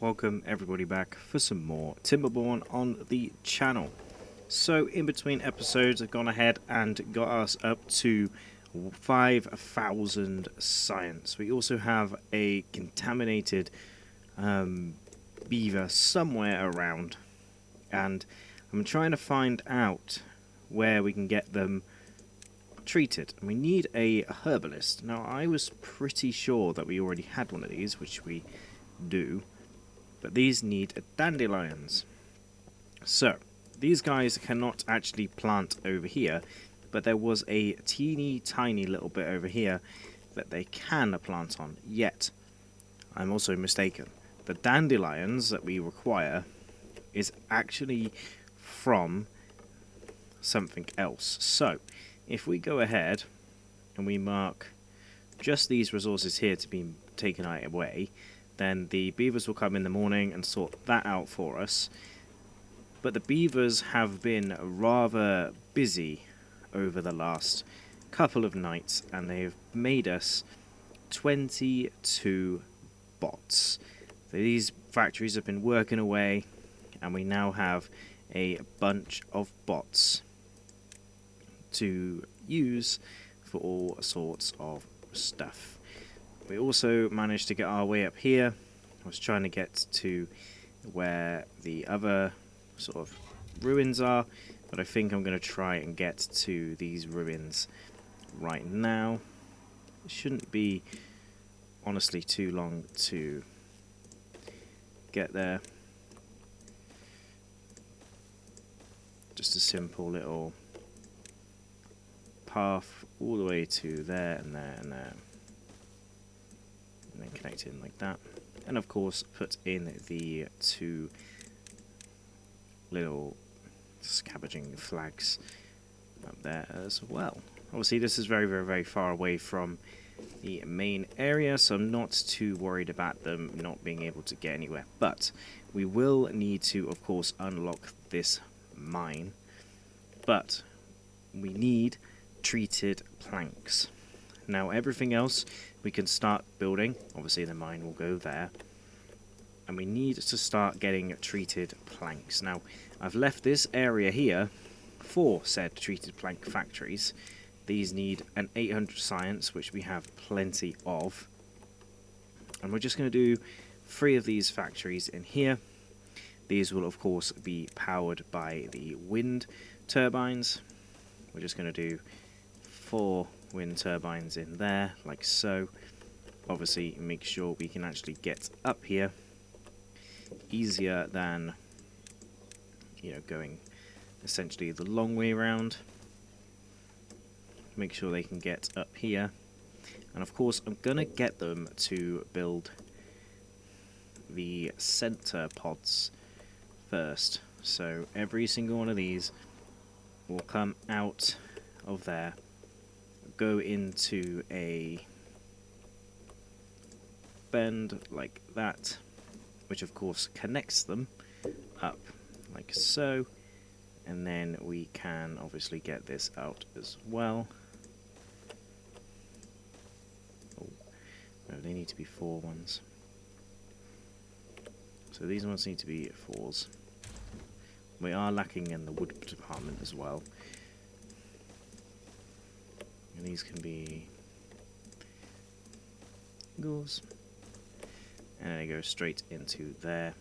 welcome everybody back for some more Timberborn on the channel. So in between episodes I've gone ahead and got us up to 5,000 science. We also have a contaminated beaver somewhere around, and I'm trying to find out where we can get them treated. And we need a herbalist. Now I was pretty sure that we already had one of these, which we do, but these need dandelions. So these guys cannot actually plant over here, but there was a teeny tiny little bit over here that they can plant on. Yet I'm also mistaken. The dandelions that we require is actually from something else. So if we go ahead and we mark just these resources here to be taken away, then the beavers will come in the morning and sort that out for us. But the beavers have been rather busy over the last couple of nights, and they've made us 22 bots. So these factories have been working away, and we now have a bunch of bots to use for all sorts of stuff. We also managed to get our way up here. I was trying to get to where the other sort of ruins are, but I think I'm going to try and get to these ruins right now. It shouldn't be honestly too long to get there. Just a simple little path all the way to there and there and there, and then connect in like that, and of course put in the two little scavenging flags up there as well. Obviously this is very far away from the main area, so I'm not too worried about them not being able to get anywhere, but we will need to of course unlock this mine. But we need treated planks. Now everything else we can start building. Obviously the mine will go there, and we need to start getting treated planks. Now I've left this area here for said treated plank factories. These need an 800 science, which we have plenty of, and we're just going to do 3 of these factories in here. These will of course be powered by the wind turbines. We're just going to do 4 wind turbines in there, like so. Obviously make sure we can actually get up here easier than, you know, going essentially the long way around. Make sure they can get up here, and of course I'm gonna get them to build the center pods first. So every single one of these will come out of there, go into a bend like that, which of course connects them up like so, and then we can obviously get this out as well. Oh, no, they need to be 4 ones. So these ones need to be 4s. We are lacking in the wood department as well. And these can be goes. And they go straight into there.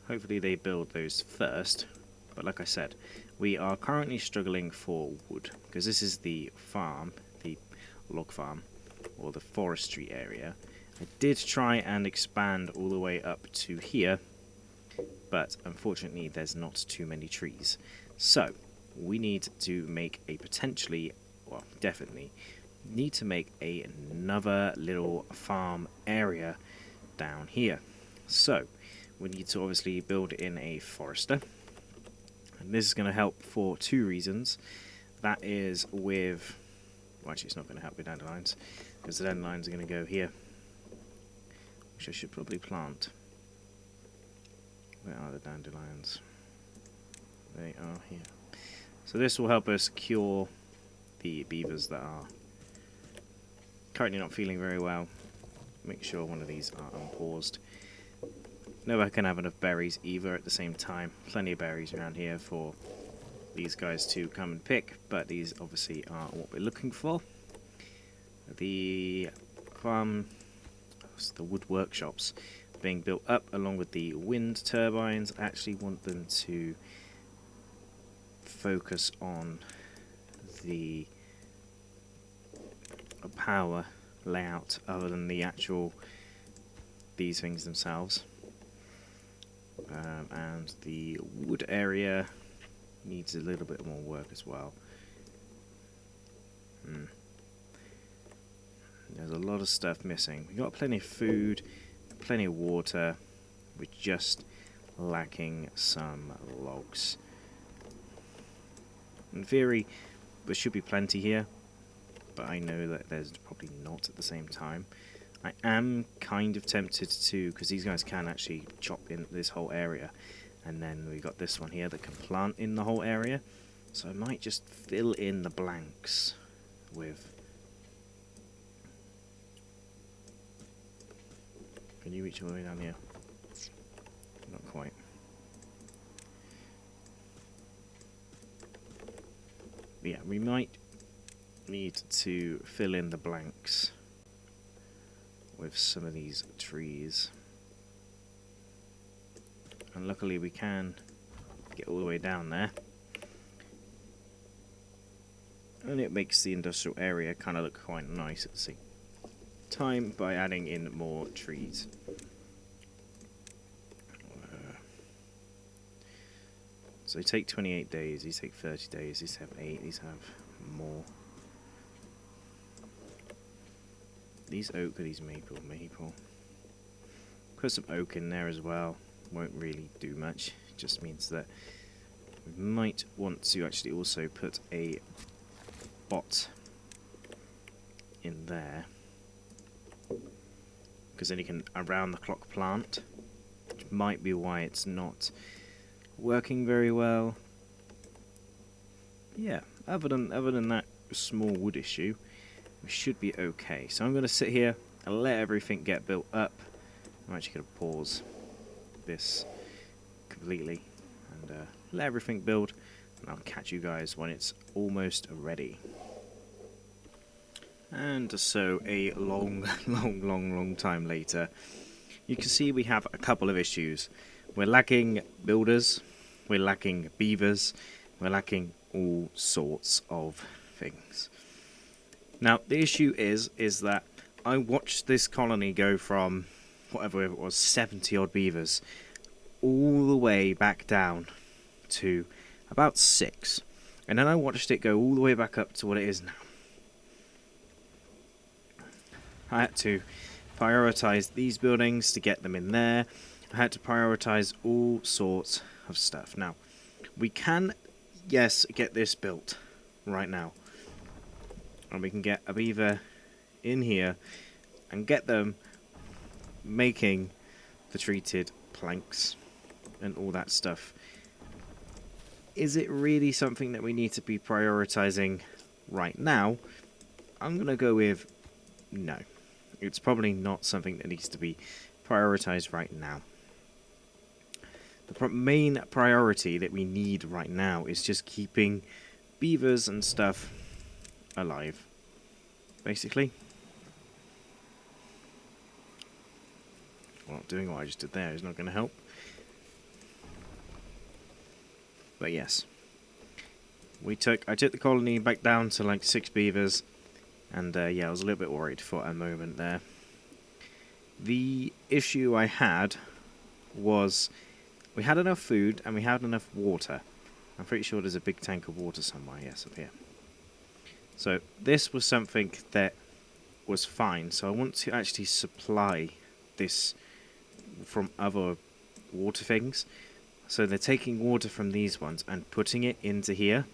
Hopefully they build those first. But like I said, we are currently struggling for wood, because this is the farm, the log farm, or the forestry area. I did try and expand all the way up to here, but unfortunately there's not too many trees. So we need to make a potentially, well definitely, need to make another little farm area down here. So we need to obviously build in a forester, and this is going to help for 2 reasons. That is with, well actually it's not going to help with dandelions, because the dandelions are going to go here, which I should probably plant. Where are the dandelions? They are here. So this will help us cure the beavers that are currently not feeling very well. Make sure one of these are unpaused. Never can have enough berries either at the same time. Plenty of berries around here for these guys to come and pick, but these obviously are what we're looking for. The wood workshops being built up along with the wind turbines. I actually want them to focus on the power layout other than the actual these things themselves. And the wood area needs a little bit more work as well. There's a lot of stuff missing. We've got plenty of food, plenty of water. We're just lacking some logs. In theory, there should be plenty here, but I know that there's probably not at the same time. I am kind of tempted to, because these guys can actually chop in this whole area, and then we got this one here that can plant in the whole area, so I might just fill in the blanks with... Can you reach all the way down here? Not quite. But yeah, we might need to fill in the blanks with some of these trees. And luckily we can get all the way down there. And it makes the industrial area kind of look quite nice at the same time by adding in more trees. So they take 28 days, these take 30 days, these have 8, these have more. These oak or these maple? Maple. Put some oak in there as well. Won't really do much. It just means that we might want to actually also put a bot in there, because then you can around the clock plant, which might be why it's not working very well. Yeah, other than that small wood issue, we should be okay. So I'm going to sit here and let everything get built up. I'm actually going to pause this completely and let everything build, and I'll catch you guys when it's almost ready. And so a long time later, you can see we have a couple of issues. We're lacking builders, we're lacking beavers, we're lacking all sorts of things. Now the issue is that I watched this colony go from whatever it was, 70 odd beavers, all the way back down to about 6, and then I watched it go all the way back up to what it is now. I had to prioritize these buildings to get them in there. I had to prioritize all sorts of stuff. Now, we can, yes, get this built right now. And we can get a beaver in here and get them making the treated planks and all that stuff. Is it really something that we need to be prioritizing right now? I'm going to go with no. It's probably not something that needs to be prioritized right now. The main priority that we need right now is just keeping beavers and stuff alive, basically. Well, doing what I just did there is not going to help. But yes, I took the colony back down to like 6 beavers, and yeah, I was a little bit worried for a moment there. The issue I had was we had enough food and we had enough water. I'm pretty sure there's a big tank of water somewhere, yes, up here. So this was something that was fine, so I want to actually supply this from other water things. So they're taking water from these ones and putting it into here.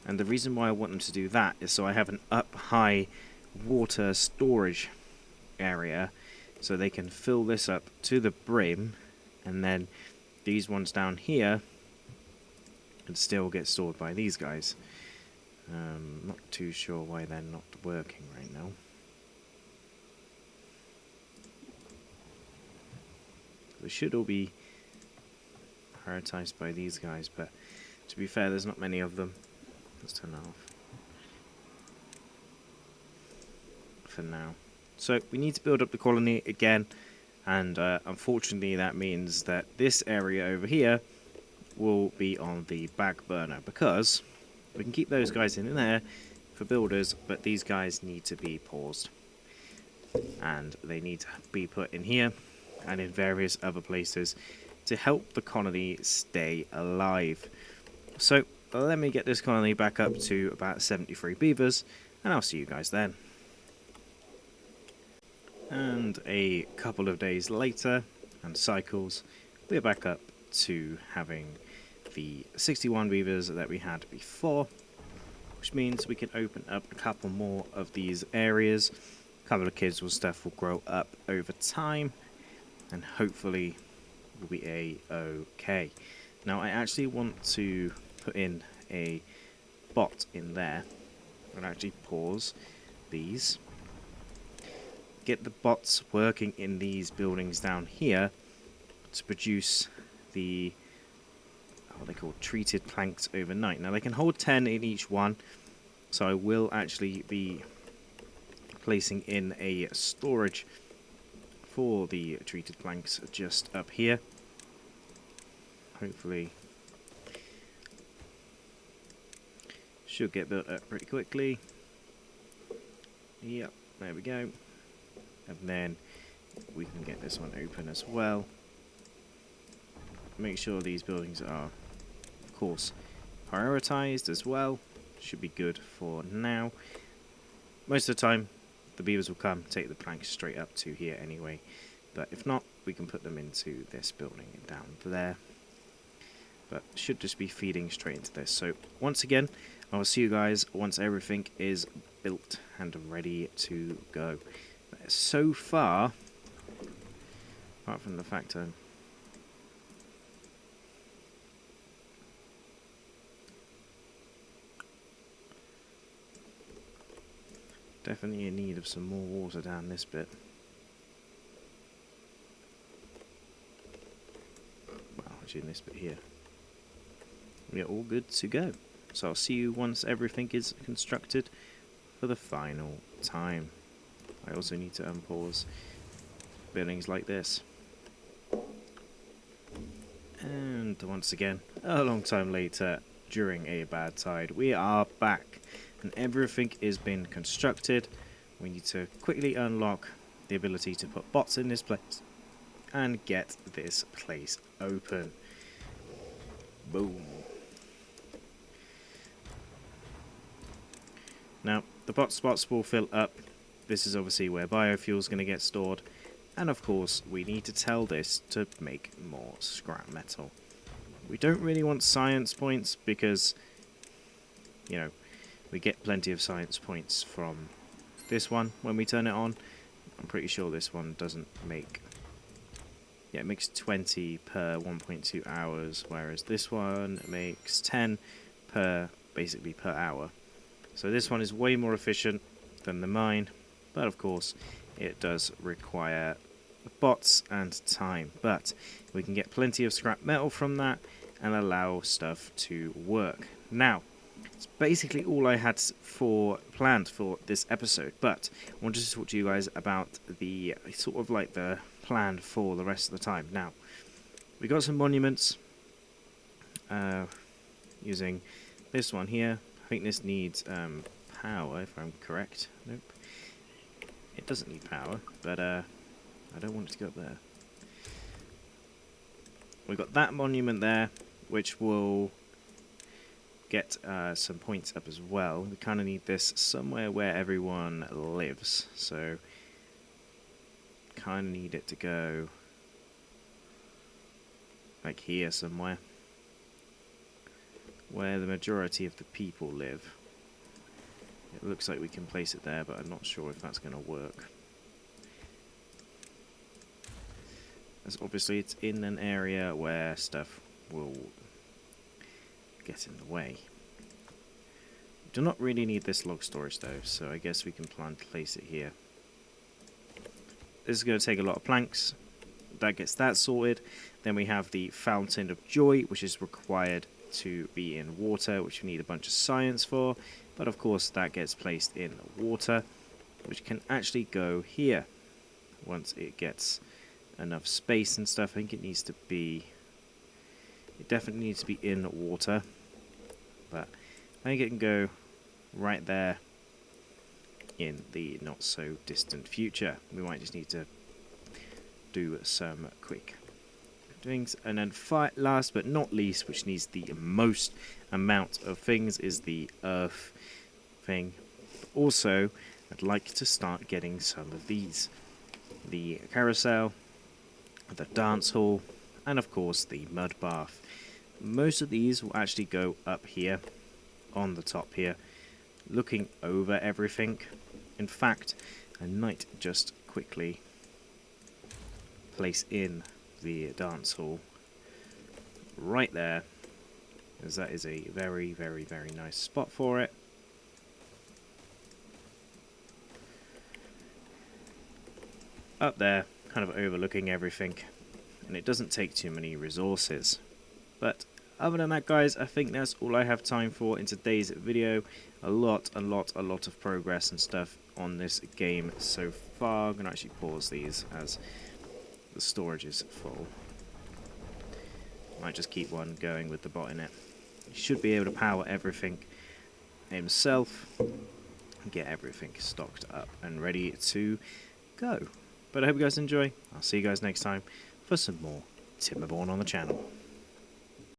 And the reason why I want them to do that is so I have an up-high water storage area, so they can fill this up to the brim, and then these ones down here can still get stored by these guys. Not too sure why they're not working right now. They should all be prioritized by these guys, but to be fair, there's not many of them. Let's turn that off for now. So we need to build up the colony again, and unfortunately that means that this area over here will be on the back burner, because we can keep those guys in there for builders, but these guys need to be paused, and they need to be put in here and in various other places to help the colony stay alive. So let me get this colony back up to about 73 beavers, and I'll see you guys then. And a couple of days later, and cycles, we're back up to having the 61 beavers that we had before, which means we can open up a couple more of these areas. A couple of kids and stuff will grow up over time, and hopefully we'll be a-okay. Now I actually want to put in a bot in there and actually pause these. Get the bots working in these buildings down here to produce the, what they call, treated planks overnight. Now they can hold 10 in each one, so I will actually be placing in a storage for the treated planks just up here. Hopefully should get built up pretty quickly. Yep, there we go. And then we can get this one open as well. Make sure these buildings are, of course, prioritized as well. Should be good for now. Most of the time, the beavers will come, take the planks straight up to here anyway. But if not, we can put them into this building down there. But should just be feeding straight into this. So once again, I will see you guys once everything is built and ready to go. So far, apart from the fact I'm definitely in need of some more water down this bit. Well, actually in this bit here. We're all good to go. So I'll see you once everything is constructed for the final time. I also need to unpause buildings like this. And once again, a long time later, during a bad tide, we are back. And everything is being constructed. We need to quickly unlock the ability to put bots in this place and get this place open. Boom. Now, the bot spots will fill up. This is obviously where biofuel is going to get stored. And of course, we need to tell this to make more scrap metal. We don't really want science points because, you know, we get plenty of science points from this one when we turn it on. I'm pretty sure this one doesn't make... Yeah, it makes 20 per 1.2 hours, whereas this one makes 10 per, basically per hour. So this one is way more efficient than the mine, but of course it does require bots and time. But we can get plenty of scrap metal from that and allow stuff to work. Now, it's basically all I had planned for this episode, but I wanted to talk to you guys about the sort of like the plan for the rest of the time. Now, we got some monuments using this one here. I think this needs power, if I'm correct. Nope. It doesn't need power, but I don't want it to go up there. We've got that monument there, which will get some points up as well. We kind of need this somewhere where everyone lives, so kind of need it to go like here somewhere, where the majority of the people live. It looks like we can place it there, but I'm not sure if that's going to work. As obviously it's in an area where stuff will get in the way. Do not really need this log storage though, so I guess we can place it here. This is going to take a lot of planks, that gets that sorted. Then we have the Fountain of Joy, which is required to be in water, which we need a bunch of science for. But of course that gets placed in water, which can actually go here once it gets enough space and stuff. I think it definitely needs to be in water, but I think it can go right there in the not so distant future. We might just need to do some quick things. And then last but not least, which needs the most amount of things, is the earth thing. But also, I'd like to start getting some of these. The carousel, the dance hall, and of course the mud bath. Most of these will actually go up here, on the top here, looking over everything. In fact, I might just quickly place in the dance hall right there, as that is a very, very, very nice spot for it. Up there, kind of overlooking everything, and it doesn't take too many resources. But other than that, guys, I think that's all I have time for in today's video. A lot of progress and stuff on this game so far. I'm going to actually pause these as the storage is full. Might just keep one going with the bot in it. He should be able to power everything himself and get everything stocked up and ready to go. But I hope you guys enjoy. I'll see you guys next time for some more Timberborn on the channel.